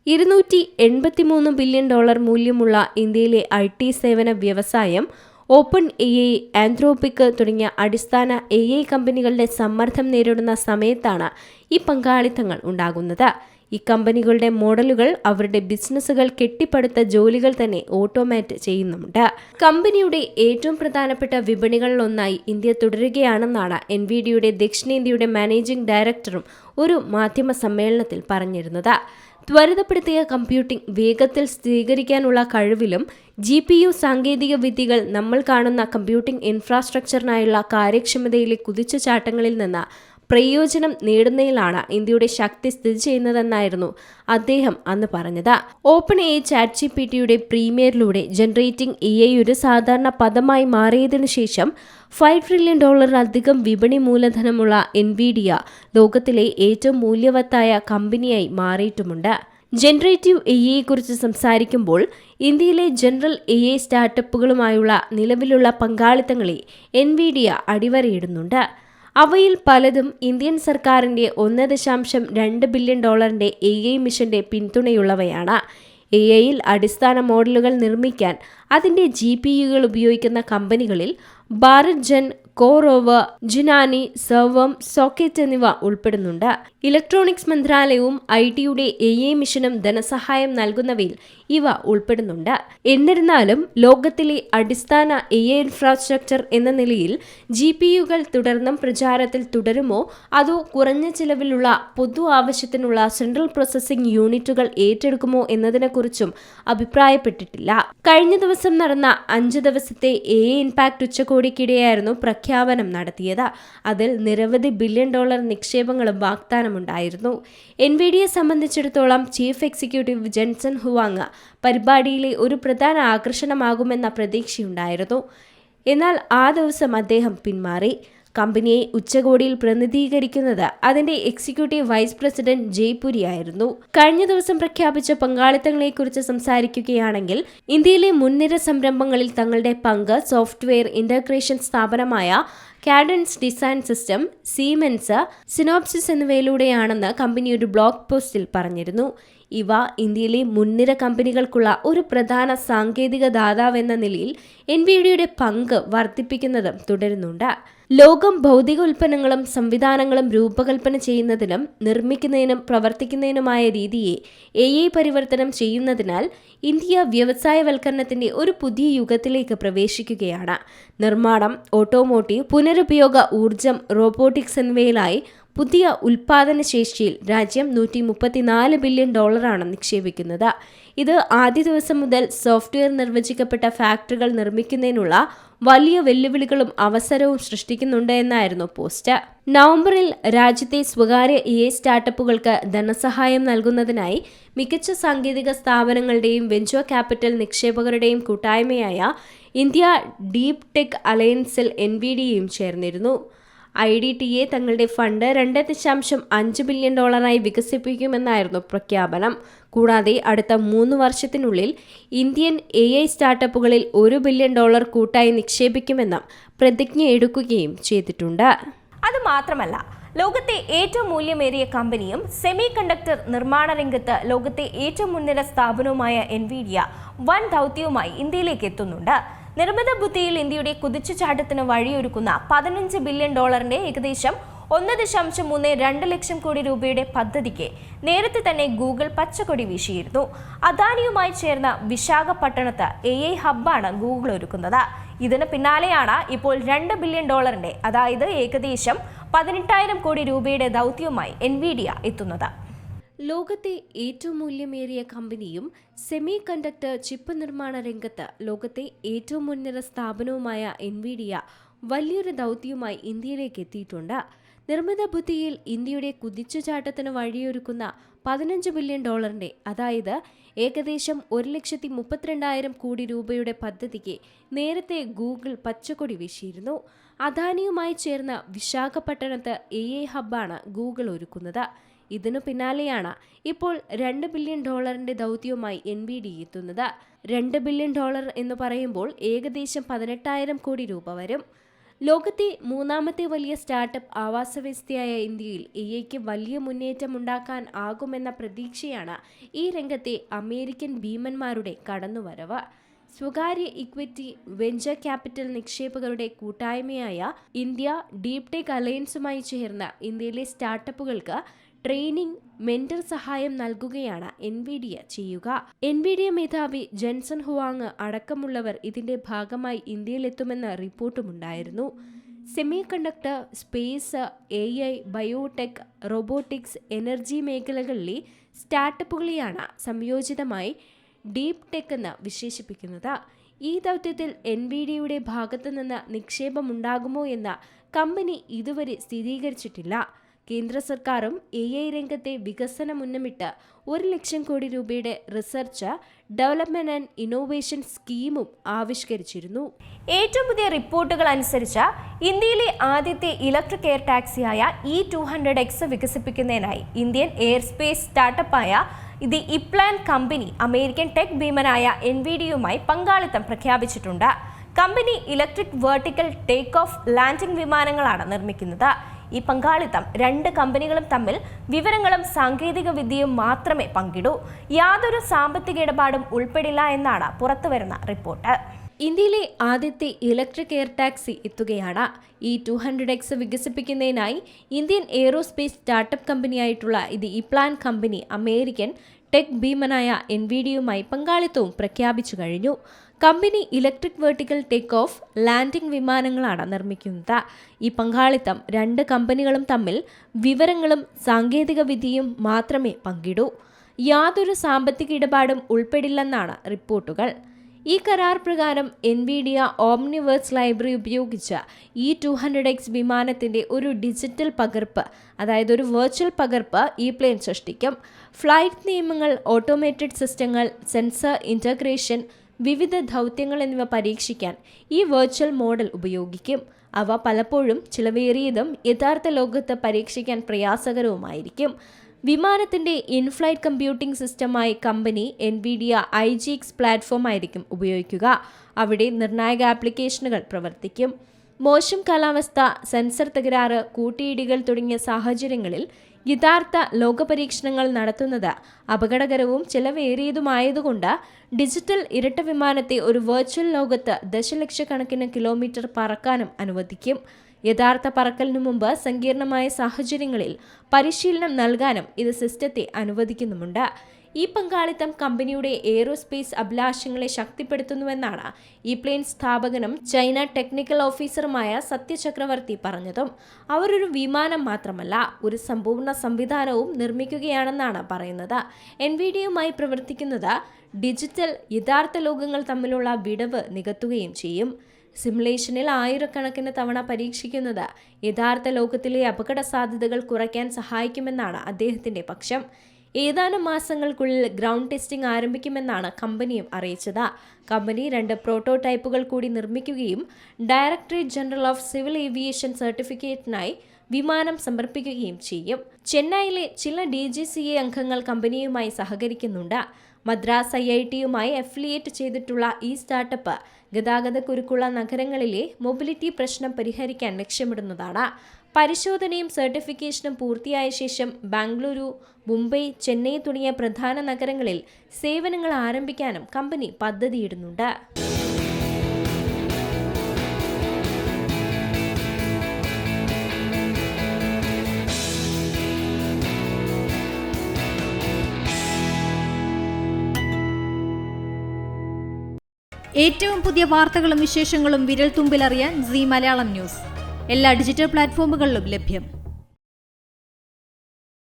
$283 ബില്യൺ മൂല്യമുള്ള ഇന്ത്യയിലെ IT സേവന വ്യവസായം OpenAI, ആന്ത്രോപിക് തുടങ്ങിയ അടിസ്ഥാന AI കമ്പനികളുടെ സമ്മർദ്ദം നേരിടുന്ന സമയത്താണ് ഈ പങ്കാളിത്തങ്ങൾ ഉണ്ടാകുന്നത്. ഈ കമ്പനികളുടെ മോഡലുകൾ അവരുടെ ബിസിനസ്സുകൾ കെട്ടിപ്പടുത്ത ജോലികൾ തന്നെ ഓട്ടോമേറ്റ് ചെയ്യുന്നുണ്ട്. കമ്പനിയുടെ ഏറ്റവും പ്രധാനപ്പെട്ട വിപണികളിലൊന്നായി ഇന്ത്യ തുടരുകയാണെന്നാണ് NVIDIAയുടെ ദക്ഷിണേന്ത്യയുടെ മാനേജിംഗ് ഡയറക്ടറും ഒരു മാധ്യമ സമ്മേളനത്തിൽ പറഞ്ഞിരുന്നത്. ത്വരിതപ്പെടുത്തിയ കമ്പ്യൂട്ടിംഗ് വേഗത്തിൽ സ്ഥിരീകരിക്കാനുള്ള കഴിവിലും GPU സാങ്കേതിക വിദ്യകൾ നമ്മൾ കാണുന്ന കമ്പ്യൂട്ടിംഗ് ഇൻഫ്രാസ്ട്രക്ചറിനായുള്ള കാര്യക്ഷമതയിലെ കുതിച്ചുചാട്ടങ്ങളിൽ നിന്ന് പ്രയോജനം നേടുന്നതിലാണ് ഇന്ത്യയുടെ ശക്തി സ്ഥിതി ചെയ്യുന്നതെന്നായിരുന്നു അദ്ദേഹം അന്ന് പറഞ്ഞത്. OpenAI ChatGPTയുടെ പ്രീമിയറിലൂടെ ജനറേറ്റിംഗ് AI ഒരു സാധാരണ പദമായി മാറിയതിനു ശേഷം $5 ട്രില്യൺ വിപണി മൂലധനമുള്ള NVIDIA ലോകത്തിലെ ഏറ്റവും മൂല്യവത്തായ കമ്പനിയായി മാറിയിട്ടുമുണ്ട്. ജനറേറ്റീവ് AIയെക്കുറിച്ച് സംസാരിക്കുമ്പോൾ ഇന്ത്യയിലെ ജനറൽ AI സ്റ്റാർട്ടപ്പുകളുമായുള്ള നിലവിലുള്ള പങ്കാളിത്തങ്ങളെ NVIDIA അടിവരയിടുന്നുണ്ട്. അവയിൽ പലതും ഇന്ത്യൻ സർക്കാരിൻ്റെ $1.2 ബില്യൺ AI മിഷന്റെ പിന്തുണയുള്ളവയാണ്. AIയിൽ അടിസ്ഥാന മോഡലുകൾ നിർമ്മിക്കാൻ അതിൻ്റെ GPUകൾ ഉപയോഗിക്കുന്ന കമ്പനികളിൽ ഭാരത് ജൻ, കോറോവ്, ജിനാനി, സർവം, സോക്കറ്റ് എന്നിവ ഉൾപ്പെടുന്നുണ്ട്. ഇലക്ട്രോണിക്സ് മന്ത്രാലയവും IT-യുടെ AI മിഷനും ധനസഹായം നൽകുന്നവയിൽ ഇവ ഉൾപ്പെടുന്നുണ്ട്. എന്നിരുന്നാലും ലോകത്തിലെ അടിസ്ഥാന AI ഇൻഫ്രാസ്ട്രക്ചർ എന്ന നിലയിൽ GPU-കൾ തുടർന്നും പ്രചാരത്തിൽ തുടരുമോ അതോ കുറഞ്ഞ ചിലവിലുള്ള പൊതു ആവശ്യത്തിനുള്ള സെൻട്രൽ പ്രോസസ്സിംഗ് യൂണിറ്റുകൾ ഏറ്റെടുക്കുമോ എന്നതിനെക്കുറിച്ചും അഭിപ്രായപ്പെട്ടിട്ടില്ല. കഴിഞ്ഞ ദിവസം നടന്ന 5 ദിവസത്തെ AI ഇംപാക്ട് ഉച്ചകോടിക്കിടെയായിരുന്നു പ്രഖ്യാപനം നടത്തിയത്. അതിൽ നിരവധി ബില്യൺ ഡോളർ നിക്ഷേപങ്ങളും വാഗ്ദാനമുണ്ടായിരുന്നു. NVIDIA സംബന്ധിച്ചിടത്തോളം ചീഫ് എക്സിക്യൂട്ടീവ് ജെൻസൺ ഹുവാങ് പരിപാടിയിലെ ഒരു പ്രധാന ആകർഷണമാകുമെന്ന പ്രതീക്ഷയുണ്ടായിരുന്നു. എന്നാൽ ആ ദിവസം അദ്ദേഹം പിന്മാറി. കമ്പനിയെ ഉച്ചകോടിയിൽ പ്രതിനിധീകരിക്കുന്നത് അതിന്റെ എക്സിക്യൂട്ടീവ് വൈസ് പ്രസിഡന്റ് ജയ് പുരി ആയിരുന്നു. കഴിഞ്ഞ ദിവസം പ്രഖ്യാപിച്ച പങ്കാളിത്തങ്ങളെക്കുറിച്ച് സംസാരിക്കുകയാണെങ്കിൽ ഇന്ത്യയിലെ മുൻനിര സംരംഭങ്ങളിൽ തങ്ങളുടെ പങ്ക് സോഫ്റ്റ്വെയർ ഇന്റഗ്രേഷൻ സ്ഥാപനമായ Cadence design system, Siemens, Synopsys എന്നിവയിലൂടെയാണെന്ന് കമ്പനി ഒരു ബ്ലോഗ് പോസ്റ്റിൽ പറഞ്ഞിരുന്നു. ഇവ ഇന്ത്യയിലെ മുൻനിര കമ്പനികൾക്കുള്ള ഒരു പ്രധാന സാങ്കേതിക ദാതാവെന്ന നിലയിൽ NVIDIA-യുടെ പങ്ക് വർദ്ധിപ്പിക്കുന്നതും തുടരുന്നുണ്ട്. ലോകം ഭൗതിക ഉൽപ്പന്നങ്ങളും സംവിധാനങ്ങളും രൂപകൽപ്പന ചെയ്യുന്നതിനും നിർമ്മിക്കുന്നതിനും പ്രവർത്തിക്കുന്നതിനുമായ രീതിയെ AI പരിവർത്തനം ചെയ്യുന്നതിനാൽ ഇന്ത്യ വ്യവസായവൽക്കരണത്തിന്റെ ഒരു പുതിയ യുഗത്തിലേക്ക് പ്രവേശിക്കുകയാണ്. നിർമ്മാണം, ഓട്ടോമോട്ടീവ്, പുനരുപയോഗ ഊർജം, റോബോട്ടിക്സ് എന്നിവയിലായി പുതിയ ഉൽപാദന ശേഷിയിൽ രാജ്യം $134 ബില്യൺ നിക്ഷേപിക്കുന്നത്. ഇത് ആദ്യ ദിവസം മുതൽ സോഫ്റ്റ്വെയർ നിർവചിക്കപ്പെട്ട ഫാക്ടറികൾ നിർമ്മിക്കുന്നതിനുള്ള വലിയ വെല്ലുവിളികളും അവസരവും സൃഷ്ടിക്കുന്നുണ്ട് എന്നായിരുന്നു പോസ്റ്റ്. നവംബറിൽ രാജ്യത്തെ സ്വകാര്യ AI സ്റ്റാർട്ടപ്പുകൾക്ക് ധനസഹായം നൽകുന്നതിനായി മികച്ച സാങ്കേതിക സ്ഥാപനങ്ങളുടെയും വെഞ്ചർ ക്യാപിറ്റൽ നിക്ഷേപകരുടെയും കൂട്ടായ്മയായ ഇന്ത്യ ഡീപ് ടെക് അലയൻസിൽ NVIDIA-യും ചേർന്നിരുന്നു. IDTA തങ്ങളുടെ ഫണ്ട് $2.5 ബില്യൺ വികസിപ്പിക്കുമെന്നായിരുന്നു പ്രഖ്യാപനം. കൂടാതെ അടുത്ത 3 വർഷത്തിനുള്ളിൽ ഇന്ത്യൻ AI സ്റ്റാർട്ടപ്പുകളിൽ $1 ബില്യൺ കൂട്ടായി നിക്ഷേപിക്കുമെന്നും പ്രതിജ്ഞ എടുക്കുകയും ചെയ്തിട്ടുണ്ട്. അതുമാത്രമല്ല, ലോകത്തെ ഏറ്റവും മൂല്യമേറിയ കമ്പനിയും സെമി കണ്ടക്ടർ നിർമ്മാണ രംഗത്ത് ലോകത്തെ ഏറ്റവും മുൻനിര സ്ഥാപനവുമായ NVIDIA വൻ ദൗത്യവുമായി ഇന്ത്യയിലേക്ക് എത്തുന്നുണ്ട്. നിർമ്മിത ബുദ്ധിയിൽ ഇന്ത്യയുടെ കുതിച്ചുചാട്ടത്തിന് വഴിയൊരുക്കുന്ന $15 ബില്യൺ ഏകദേശം 1.32 ലക്ഷം കോടി രൂപയുടെ പദ്ധതിക്ക് നേരത്തെ തന്നെ ഗൂഗിൾ പച്ചക്കൊടി വീശിയിരുന്നു. അദാനിയുമായി ചേർന്ന വിശാഖപട്ടണത്ത് AI ഹബ്ബാണ് ഗൂഗിൾ ഒരുക്കുന്നത്. ഇതിന് പിന്നാലെയാണ് ഇപ്പോൾ $2 ബില്യൺ അതായത് ഏകദേശം 18,000 കോടി രൂപയുടെ ദൗത്യവുമായി NVIDIA എത്തുന്നത്. ലോകത്തെ ഏറ്റവും മൂല്യമേറിയ കമ്പനിയും സെമി കണ്ടക്ടർ ചിപ്പ് നിർമ്മാണ രംഗത്ത് ലോകത്തെ ഏറ്റവും മുൻനിര സ്ഥാപനവുമായ NVIDIA വലിയൊരു ദൗത്യവുമായി ഇന്ത്യയിലേക്ക് എത്തിയിട്ടുണ്ട്. നിർമ്മിത ബുദ്ധിയിൽ ഇന്ത്യയുടെ കുതിച്ചുചാട്ടത്തിന് വഴിയൊരുക്കുന്ന $15 ബില്യൺ അതായത് ഏകദേശം 1,32,000 കോടി രൂപയുടെ പദ്ധതിക്ക് നേരത്തെ ഗൂഗിൾ പച്ചക്കൊടി വീശിയിരുന്നു. അദാനിയുമായി ചേർന്ന വിശാഖപട്ടണത്ത് AI ഹബ്ബാണ് ഗൂഗിൾ ഒരുക്കുന്നത്. ഇതിനു പിന്നാലെയാണ് ഇപ്പോൾ $2 ബില്യൺ ദൗത്യവുമായി NVIDIA എത്തുന്നത്. $2 ബില്യൺ എന്ന് പറയുമ്പോൾ ഏകദേശം 18,000 കോടി രൂപ വരും. ലോകത്തെ മൂന്നാമത്തെ വലിയ സ്റ്റാർട്ടപ്പ് ആവാസവ്യവസ്ഥയായ ഇന്ത്യയിൽ AIക്ക് വലിയ മുന്നേറ്റം ഉണ്ടാക്കാൻ ആകുമെന്ന പ്രതീക്ഷയാണ് ഈ രംഗത്തെ അമേരിക്കൻ ഭീമന്മാരുടെ കടന്നുവരവ്. സ്വകാര്യ ഇക്വിറ്റി വെഞ്ചർ ക്യാപിറ്റൽ നിക്ഷേപകരുടെ കൂട്ടായ്മയായ ഇന്ത്യ ഡീപ് ടെക് അലയൻസുമായി ചേർന്ന് ഇന്ത്യയിലെ സ്റ്റാർട്ടപ്പുകൾക്ക് ട്രെയിനിങ്, മെന്റർ സഹായം നൽകുകയാണ് NVIDIA ചെയ്യുക. NVIDIA മേധാവി ജെൻസൺ ഹുവാങ് അടക്കമുള്ളവർ ഇതിന്റെ ഭാഗമായി ഇന്ത്യയിലെത്തുമെന്ന റിപ്പോർട്ടുമുണ്ടായിരുന്നു. Semiconductor, space, AI, biotech, robotics, energy മേഖലകളിലെ സ്റ്റാർട്ടപ്പുകളെയാണ് സംയോജിതമായി ഡീപ് ടെക് എന്ന് വിശേഷിപ്പിക്കുന്നത്. ഈ ദൗത്യത്തിൽ NVIDIA-യുടെ ഭാഗത്തു നിന്ന് നിക്ഷേപമുണ്ടാകുമോ എന്ന് കമ്പനി ഇതുവരെ സ്ഥിരീകരിച്ചിട്ടില്ല. കേന്ദ്ര സർക്കാരും AI രംഗത്തെ വികസനം മുന്നമിട്ട് 1 ലക്ഷം കോടി രൂപയുടെ റിസർച്ച്, ഡെവലപ്മെന്റ് ആൻഡ് ഇന്നോവേഷൻ സ്കീമും ആവിഷ്കരിച്ചിരുന്നു. ഏറ്റവും പുതിയ റിപ്പോർട്ടുകൾ അനുസരിച്ച് ഇന്ത്യയിലെ ആദ്യത്തെ ഇലക്ട്രിക് എയർ ടാക്സിയായ E200X വികസിപ്പിക്കുന്നതിനായി ഇന്ത്യൻ എയർ സ്പേസ് സ്റ്റാർട്ടപ്പായ the ePlane company American tech ഭീമനായ NVIDIA-യുമായി പങ്കാളിത്തം പ്രഖ്യാപിച്ചിട്ടുണ്ട്. Company electric vertical take off landing വിമാനങ്ങളാണ് നിർമ്മിക്കുന്നത്. ഈ പങ്കാളിത്തം 2 കമ്പനികളും തമ്മിൽ വിവരങ്ങളും സാങ്കേതിക വിദ്യയും മാത്രമേ പങ്കിടൂ. യാതൊരു സാമ്പത്തിക ഇടപാടും ഉൾപ്പെടില്ല എന്നാണ് പുറത്തുവരുന്ന റിപ്പോർട്ട്. ഇന്ത്യയിലെ ആദ്യത്തെ ഇലക്ട്രിക് എയർ ടാക്സി എത്തുകയാണ്. E200X വികസിപ്പിക്കുന്നതിനായി ഇന്ത്യൻ എയ്റോസ്പേസ് സ്റ്റാർട്ടപ്പ് കമ്പനിയായിട്ടുള്ള ഇപ്ലാൻ കമ്പനി അമേരിക്കൻ ടെക് ഭീമനായ എൻവിഡിയുമായി പങ്കാളിത്തവും പ്രഖ്യാപിച്ചു കഴിഞ്ഞു. Company electric vertical take off landing വിമാനങ്ങളാണ് നിർമ്മിക്കുന്നത്. ഈ പങ്കാളിത്തം രണ്ട് കമ്പനികളും തമ്മിൽ വിവരങ്ങളും സാങ്കേതിക വിദ്യയും മാത്രമേ പങ്കിടൂ. യാതൊരു സാമ്പത്തിക ഇടപാടും ഉൾപ്പെടില്ലെന്നാണ് റിപ്പോർട്ടുകൾ. ഈ കരാർ പ്രകാരം എൻവിഡിയ ഓംനിവേഴ്സ് ലൈബ്രറി ഉപയോഗിച്ച് E200X വിമാനത്തിന്റെ ഒരു ഡിജിറ്റൽ പകർപ്പ്, അതായത് ഒരു വെർച്വൽ പകർപ്പ് പ്ലെയിൻ സൃഷ്ടിക്കും. ഫ്ലൈറ്റ് നിയമങ്ങൾ, ഓട്ടോമേറ്റഡ് സിസ്റ്റങ്ങൾ, സെൻസർ ഇന്റഗ്രേഷൻ, വിവിധ ദൗത്യങ്ങൾ എന്നിവ പരീക്ഷിക്കാൻ ഈ വെർച്വൽ മോഡൽ ഉപയോഗിക്കും. അവ പലപ്പോഴും ചിലവേറിയതും യഥാർത്ഥ ലോകത്ത് പരീക്ഷിക്കാൻ പ്രയാസകരവുമായിരിക്കും. വിമാനത്തിന്റെ ഇൻഫ്ലൈറ്റ് കമ്പ്യൂട്ടിംഗ് സിസ്റ്റമായി കമ്പനി എൻവിഡിയ IGX പ്ലാറ്റ്ഫോം ആയിരിക്കും ഉപയോഗിക്കുക. അവിടെ നിർണായക ആപ്ലിക്കേഷനുകൾ പ്രവർത്തിക്കും. മോശം കാലാവസ്ഥ, സെൻസർ തകരാറ്, കൂട്ടിയിടികൾ തുടങ്ങിയ സാഹചര്യങ്ങളിൽ യഥാർത്ഥ ലോകപരീക്ഷണങ്ങൾ നടത്തുന്നത് അപകടകരവും ചെലവേറിയതുമായതുകൊണ്ട് ഡിജിറ്റൽ ഇരട്ട വിമാനത്തെ ഒരു വെർച്വൽ ലോകത്ത് ദശലക്ഷക്കണക്കിന് കിലോമീറ്റർ പറക്കാനും അനുവദിക്കും. യഥാർത്ഥ പറക്കലിനു മുമ്പ് സങ്കീർണമായ സാഹചര്യങ്ങളിൽ പരിശീലനം നൽകാനും ഇത് സിസ്റ്റത്തെ അനുവദിക്കുന്നുമുണ്ട്. ഈ പങ്കാളിത്തം കമ്പനിയുടെ എയ്റോസ്പേസ് അഭിലാഷങ്ങളെ ശക്തിപ്പെടുത്തുന്നുവെന്നാണ് പ്ലെയിൻ സ്ഥാപകനും ചൈന ടെക്നിക്കൽ ഓഫീസറുമായ സത്യ ചക്രവർത്തി പറഞ്ഞതും. അവർ ഒരു വിമാനം മാത്രമല്ല, ഒരു സമ്പൂർണ്ണ സംവിധാനവും നിർമ്മിക്കുകയാണെന്നാണ് പറയുന്നത്. എൻവിഡിയുമായി പ്രവർത്തിക്കുന്നത് ഡിജിറ്റൽ യഥാർത്ഥ ലോകങ്ങൾ തമ്മിലുള്ള വിടവ് നികത്തുകയും ചെയ്യും. സിമുലേഷനിൽ ആയിരക്കണക്കിന് തവണ പരീക്ഷിക്കുന്നത് യഥാർത്ഥ ലോകത്തിലെ അപകട സാധ്യതകൾ കുറയ്ക്കാൻ സഹായിക്കുമെന്നാണ് അദ്ദേഹത്തിന്റെ പക്ഷം. ഏതാനും മാസങ്ങൾക്കുള്ളിൽ ഗ്രൗണ്ട് ടെസ്റ്റിംഗ് ആരംഭിക്കുമെന്നാണ് കമ്പനിയും അറിയിച്ചത്. കമ്പനി 2 പ്രോട്ടോടൈപ്പുകൾ കൂടി നിർമ്മിക്കുകയും directorate general of civil aviation സർട്ടിഫിക്കറ്റിനായി വിമാനം സമർപ്പിക്കുകയും ചെയ്യും. ചെന്നൈയിലെ ചില DGCA അംഗങ്ങൾ കമ്പനിയുമായി സഹകരിക്കുന്നുണ്ട്. മദ്രാസ് IITയുമായി അഫിലിയേറ്റ് ചെയ്തിട്ടുള്ള ഈ സ്റ്റാർട്ടപ്പ് ഗതാഗതക്കുരുക്കുള്ള നഗരങ്ങളിലെ മൊബിലിറ്റി പ്രശ്നം പരിഹരിക്കാൻ ലക്ഷ്യമിടുന്നതാണ്. പരിശോധനയും സർട്ടിഫിക്കേഷനും പൂർത്തിയായ ശേഷം ബാംഗ്ലൂരു, മുംബൈ, ചെന്നൈ തുടങ്ങിയ പ്രധാന നഗരങ്ങളിൽ സേവനങ്ങൾ ആരംഭിക്കാനും കമ്പനി പദ്ധതിയിടുന്നുണ്ട്. ഏറ്റവും പുതിയ വാർത്തകളും വിശേഷങ്ങളും വിരൽ തുമ്പിലറിയാൻ സീ മലയാളം ന്യൂസ് എല്ലാ ഡിജിറ്റൽ പ്ലാറ്റ്ഫോമുകളിലും ലഭ്യം.